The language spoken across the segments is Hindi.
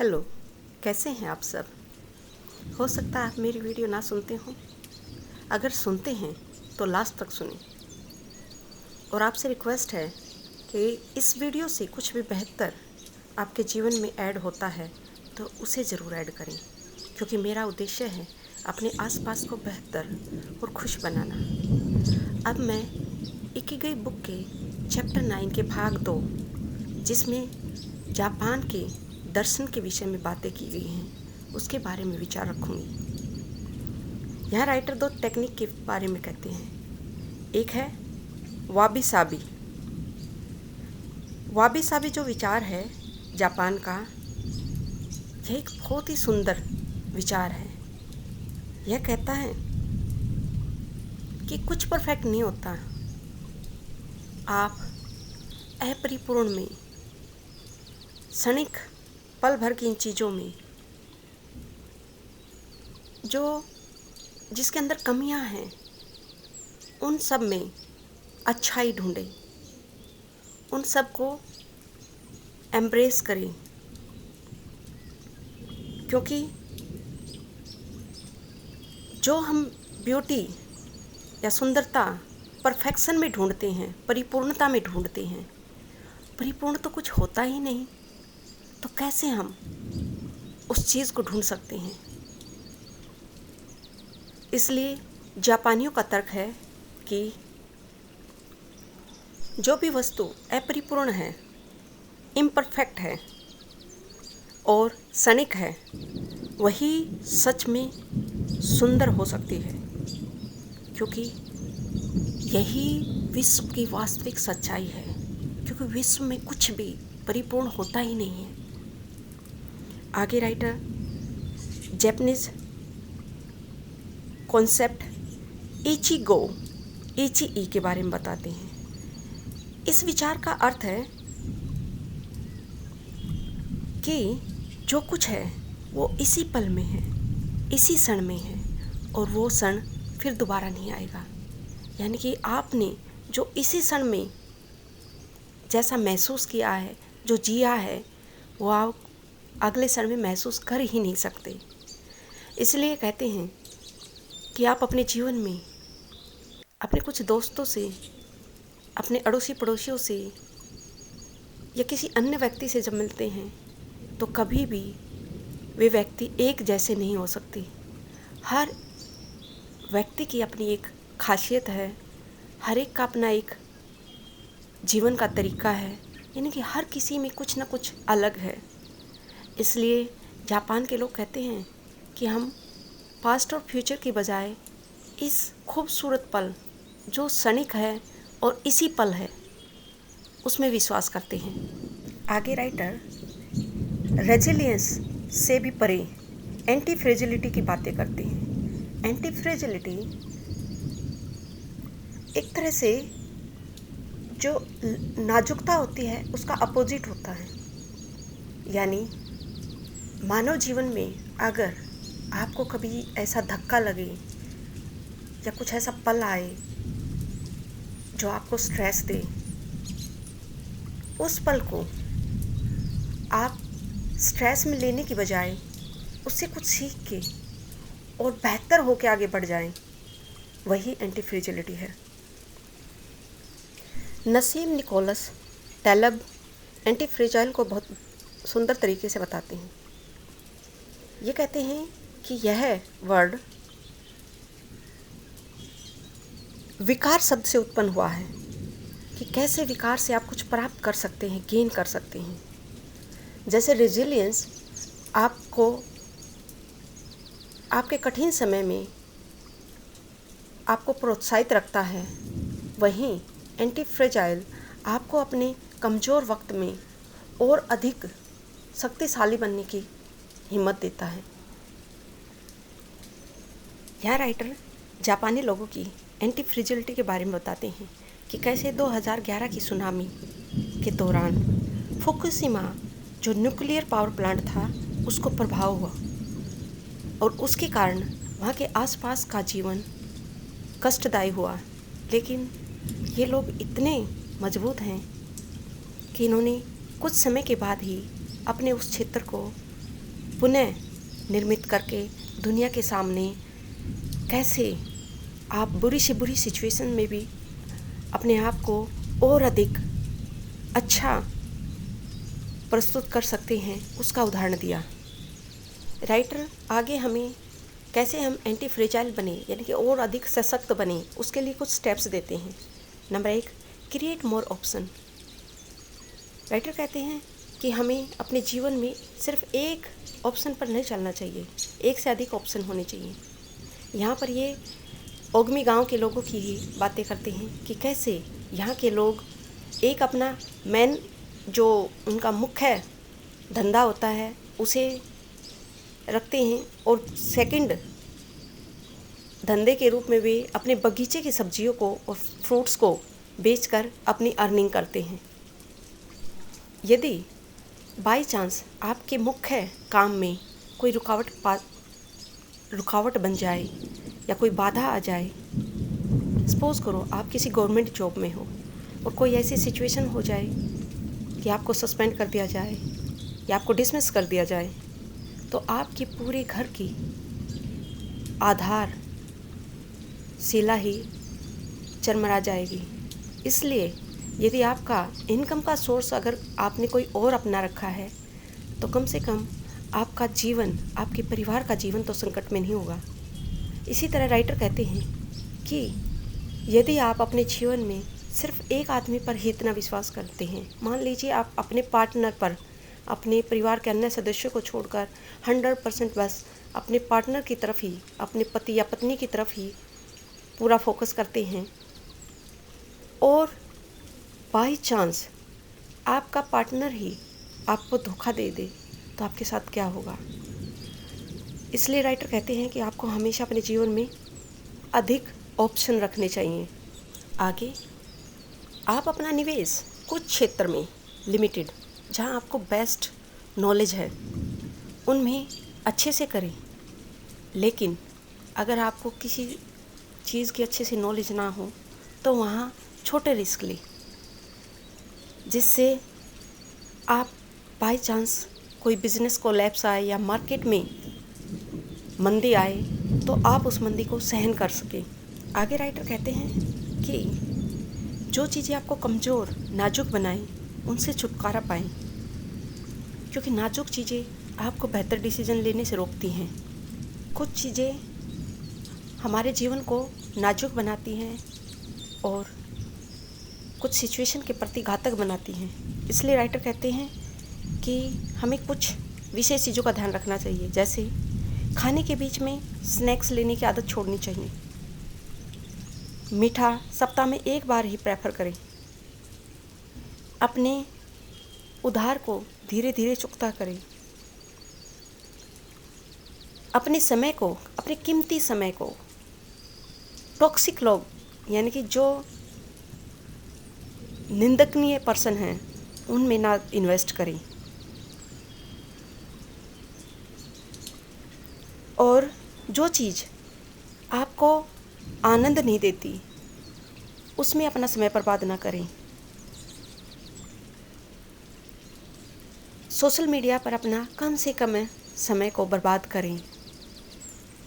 हेलो, कैसे हैं आप सब। हो सकता है आप मेरी वीडियो ना सुनते हों। अगर सुनते हैं तो लास्ट तक सुनें। और आपसे रिक्वेस्ट है कि इस वीडियो से कुछ भी बेहतर आपके जीवन में ऐड होता है तो उसे ज़रूर ऐड करें, क्योंकि मेरा उद्देश्य है अपने आसपास को बेहतर और खुश बनाना। अब मैं इकिगाई बुक के चैप्टर 9 के भाग 2, जिसमें जापान के दर्शन के विषय में बातें की गई हैं, उसके बारे में विचार रखूँगी। यहाँ राइटर 2 टेक्निक के बारे में कहते हैं। एक है वाबी साबी। वाबी साबी जो विचार है जापान का, यह एक बहुत ही सुंदर विचार है। यह कहता है कि कुछ परफेक्ट नहीं होता। आप अपरिपूर्ण में, क्षणिक पल भर की इन चीज़ों में जिसके अंदर कमियां हैं, उन सब में अच्छाई ढूंढें, उन सब को एम्ब्रेस करें, क्योंकि जो हम ब्यूटी या सुंदरता परफेक्शन में ढूंढते हैं, परिपूर्णता में ढूंढते हैं, परिपूर्ण तो कुछ होता ही नहीं, तो कैसे हम उस चीज़ को ढूंढ सकते हैं। इसलिए जापानियों का तर्क है कि जो भी वस्तु अपरिपूर्ण है, इम्परफेक्ट है और क्षणिक है, वही सच में सुंदर हो सकती है, क्योंकि यही विश्व की वास्तविक सच्चाई है। क्योंकि विश्व में कुछ भी परिपूर्ण होता ही नहीं है। आगे राइटर जापानीज कॉन्सेप्ट इची के बारे में बताते हैं। इस विचार का अर्थ है कि जो कुछ है वो इसी पल में है, इसी क्षण में है, और वो क्षण फिर दोबारा नहीं आएगा। यानी कि आपने जो इसी क्षण में जैसा महसूस किया है, जो जिया है, वो आप अगले क्षण में महसूस कर ही नहीं सकते। इसलिए कहते हैं कि आप अपने जीवन में अपने कुछ दोस्तों से, अपने अड़ोसी पड़ोसियों से या किसी अन्य व्यक्ति से जब मिलते हैं तो कभी भी वे व्यक्ति एक जैसे नहीं हो सकते। हर व्यक्ति की अपनी एक खासियत है, हर एक का अपना एक जीवन का तरीका है, यानी कि हर किसी में कुछ ना कुछ अलग है। इसलिए जापान के लोग कहते हैं कि हम पास्ट और फ्यूचर के बजाय इस खूबसूरत पल जो क्षणिक है और इसी पल है, उसमें विश्वास करते हैं। आगे राइटर रेजिलियंस से भी परे एंटी फ्रेजिलिटी की बातें करते हैं। एंटी फ्रेजिलिटी एक तरह से जो नाजुकता होती है उसका अपोजिट होता है। यानी मानव जीवन में अगर आपको कभी ऐसा धक्का लगे या कुछ ऐसा पल आए जो आपको स्ट्रेस दे, उस पल को आप स्ट्रेस में लेने की बजाय उससे कुछ सीख के और बेहतर होकर आगे बढ़ जाएं, वही एंटी फ्रेजिलिटी है। नसीम निकोलस टैलब एंटी फ्रेजाइल को बहुत सुंदर तरीके से बताते हैं। ये कहते हैं कि यह वर्ड विकार शब्द से उत्पन्न हुआ है, कि कैसे विकार से आप कुछ प्राप्त कर सकते हैं, गेन कर सकते हैं। जैसे रेजिलियंस आपको आपके कठिन समय में आपको प्रोत्साहित रखता है, वहीं एंटी फ्रेजाइल आपको अपने कमज़ोर वक्त में और अधिक शक्तिशाली बनने की हिम्मत देता है। यह राइटर जापानी लोगों की एंटी फ्रेजिलिटी के बारे में बताते हैं कि कैसे 2011 की सुनामी के दौरान फुकुशिमा जो न्यूक्लियर पावर प्लांट था उसको प्रभाव हुआ, और उसके कारण वहाँ के आसपास का जीवन कष्टदायी हुआ। लेकिन ये लोग इतने मजबूत हैं कि इन्होंने कुछ समय के बाद ही अपने उस क्षेत्र को पुनः निर्मित करके दुनिया के सामने कैसे आप बुरी से बुरी सिचुएशन में भी अपने आप को और अधिक अच्छा प्रस्तुत कर सकते हैं, उसका उदाहरण दिया। राइटर आगे हमें कैसे हम एंटी फ्रेजाइल बने, यानी कि और अधिक सशक्त बने, उसके लिए कुछ स्टेप्स देते हैं। Number 1, create more option. Writer कहते हैं कि हमें अपने जीवन में सिर्फ एक ऑप्शन पर नहीं चलना चाहिए, एक से अधिक ऑप्शन होने चाहिए। यहाँ पर ये ओगमी गांव के लोगों की ही बातें करते हैं कि कैसे यहाँ के लोग एक अपना मेन जो उनका मुख्य धंधा होता है उसे रखते हैं, और सेकंड धंधे के रूप में वे अपने बगीचे की सब्जियों को और फ्रूट्स को बेचकर अपनी अर्निंग करते हैं। यदि बाई चांस आपके मुख्य काम में कोई रुकावट बन जाए या कोई बाधा आ जाए, सपोज़ करो आप किसी गवर्नमेंट जॉब में हो और कोई ऐसी सिचुएशन हो जाए कि आपको सस्पेंड कर दिया जाए या आपको डिसमिस कर दिया जाए, तो आपकी पूरे घर की आधार शिला ही चरमरा जाएगी। इसलिए यदि आपका इनकम का सोर्स अगर आपने कोई और अपना रखा है, तो कम से कम आपका जीवन, आपके परिवार का जीवन तो संकट में नहीं होगा। इसी तरह राइटर कहते हैं कि यदि आप अपने जीवन में सिर्फ एक आदमी पर ही इतना विश्वास करते हैं, मान लीजिए आप अपने पार्टनर पर, अपने परिवार के अन्य सदस्यों को छोड़कर 100% बस अपने पार्टनर की तरफ ही, अपने पति या पत्नी की तरफ ही पूरा फोकस करते हैं, और बाई चांस आपका पार्टनर ही आपको धोखा दे दे, तो आपके साथ क्या होगा। इसलिए राइटर कहते हैं कि आपको हमेशा अपने जीवन में अधिक ऑप्शन रखने चाहिए। आगे आप अपना निवेश कुछ क्षेत्र में लिमिटेड, जहां आपको बेस्ट नॉलेज है, उनमें अच्छे से करें। लेकिन अगर आपको किसी चीज़ की अच्छे से नॉलेज ना हो, तो वहाँ छोटे रिस्क लें, जिससे आप बाय चांस कोई बिज़नेस कोलैप्स आए या मार्केट में मंदी आए, तो आप उस मंदी को सहन कर सकें। आगे राइटर कहते हैं कि जो चीज़ें आपको कमज़ोर, नाजुक बनाएं, उनसे छुटकारा पाएं, क्योंकि नाजुक चीज़ें आपको बेहतर डिसीजन लेने से रोकती हैं। कुछ चीज़ें हमारे जीवन को नाजुक बनाती हैं और कुछ सिचुएशन के प्रति घातक बनाती हैं। इसलिए राइटर कहते हैं कि हमें कुछ विशेष चीज़ों का ध्यान रखना चाहिए, जैसे खाने के बीच में स्नैक्स लेने की आदत छोड़नी चाहिए। मीठा सप्ताह में एक बार ही प्रेफर करें। अपने उधार को धीरे धीरे चुकता करें। अपने समय को, अपने कीमती समय को टॉक्सिक लोग, यानी कि जो निंदनीय पर्सन हैं, उनमें ना इन्वेस्ट करें। और जो चीज़ आपको आनंद नहीं देती, उसमें अपना समय बर्बाद ना करें। सोशल मीडिया पर अपना कम से कम समय को बर्बाद करें,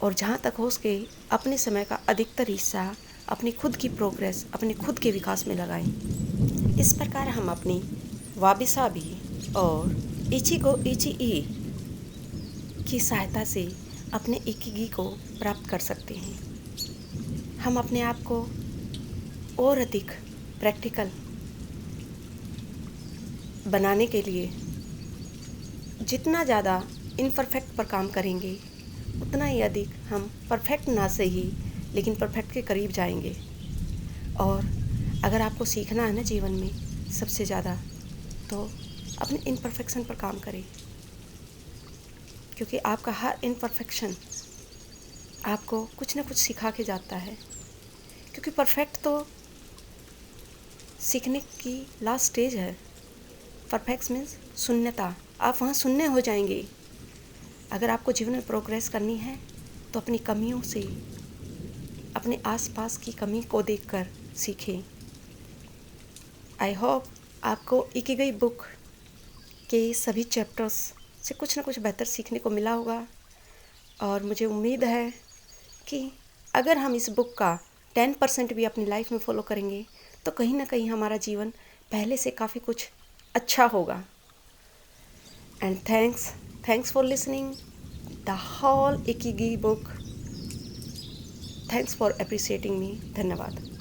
और जहाँ तक हो सके अपने समय का अधिकतर हिस्सा अपनी खुद की प्रोग्रेस, अपने खुद के विकास में लगाएं। इस प्रकार हम अपनी वाबी साबी और इचिगो इचिई की सहायता से अपने इकिगी को प्राप्त कर सकते हैं। हम अपने आप को और अधिक प्रैक्टिकल बनाने के लिए जितना ज़्यादा इनपरफेक्ट पर काम करेंगे, उतना ही अधिक हम परफेक्ट ना से ही लेकिन परफेक्ट के करीब जाएंगे। और अगर आपको सीखना है ना जीवन में सबसे ज़्यादा, तो अपने इनपरफेक्शन पर काम करें, क्योंकि आपका हर इनपरफेक्शन आपको कुछ ना कुछ सिखा के जाता है। क्योंकि परफेक्ट तो सीखने की लास्ट स्टेज है। परफेक्ट मीन्स शून्यता, आप वहाँ शून्य हो जाएंगे। अगर आपको जीवन में प्रोग्रेस करनी है तो अपनी कमियों से, अपने आसपास की कमी को देखकर सीखें। आई होप आपको इकिगाई बुक के सभी चैप्टर्स से कुछ ना कुछ बेहतर सीखने को मिला होगा। और मुझे उम्मीद है कि अगर हम इस बुक का 10% भी अपनी लाइफ में फॉलो करेंगे तो कहीं ना कहीं हमारा जीवन पहले से काफ़ी कुछ अच्छा होगा। And thanks for listening the whole Ikigai book. Thanks for appreciating me. धन्यवाद।